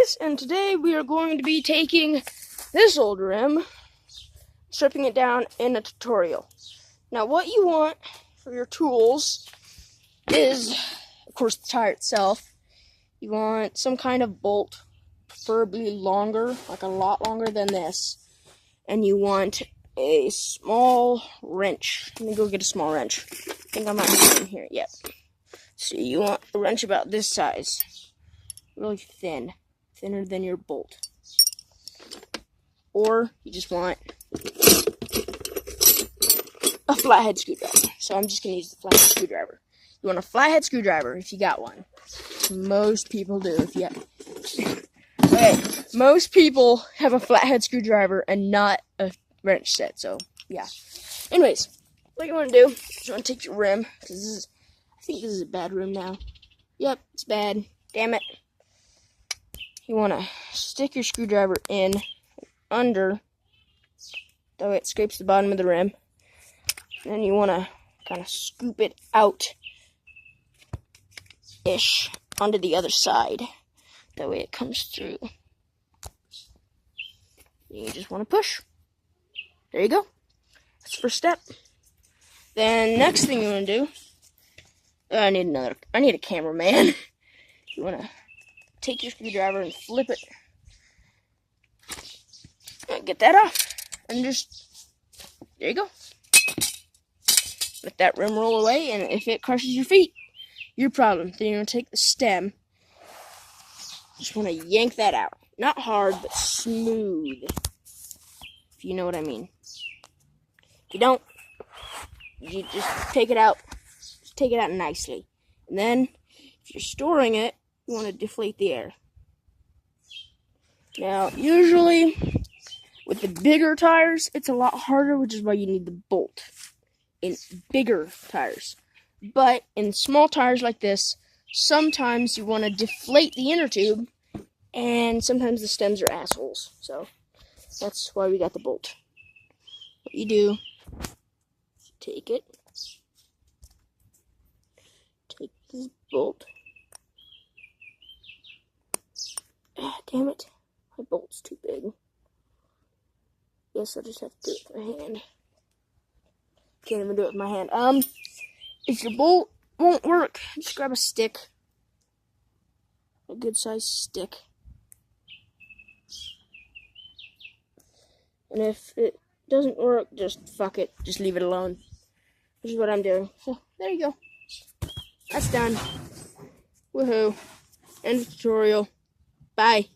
guys, and today we are going to be taking this old rim, stripping it down in a tutorial. Now what you want for your tools is, of course, the tire itself. You want some kind of bolt, preferably longer, like a lot longer than this. And you want a small wrench. Let me go get a small wrench. I think I might have one here. Yep. So you want a wrench about this size. Really thin. Thinner than your bolt. Or you just want a flathead screwdriver. So I'm just going to use the flathead screwdriver. You want a flathead screwdriver if you got one. Most people do. Okay, most people have a flathead screwdriver and not a wrench set. So yeah. Anyways, what you want to do is you want to take your rim, because I think this is a bad rim now. Yep, it's bad. Damn it. You want to stick your screwdriver in under, that way it scrapes the bottom of the rim. And then you want to kind of scoop it out-ish onto the other side. That way it comes through. You just want to push. There you go. That's the first step. Then next thing you want to do, I need a cameraman. You want to take your screwdriver and flip it. Get that off. And just, there you go. Let that rim roll away, and if it crushes your feet, your problem. Then you're going to take the stem. Just want to yank that out. Not hard, but smooth. If you know what I mean. If you don't, you just take it out. Just take it out nicely. And then, if you're storing it, you want to deflate the air. Now, usually, with the bigger tires, it's a lot harder, which is why you need the bolt in bigger tires. But in small tires like this, sometimes you want to deflate the inner tube, and sometimes the stems are assholes. So, that's why we got the bolt. What you do, take it, take this bolt. Ah, damn it. My bolt's too big. Guess I'll just have to do it with my hand. Can't even do it with my hand. If your bolt won't work, just grab a stick. A good sized stick. And if it doesn't work, just fuck it. Just leave it alone. Which is what I'm doing. So, there you go. That's done. Woohoo. End of tutorial. Bye.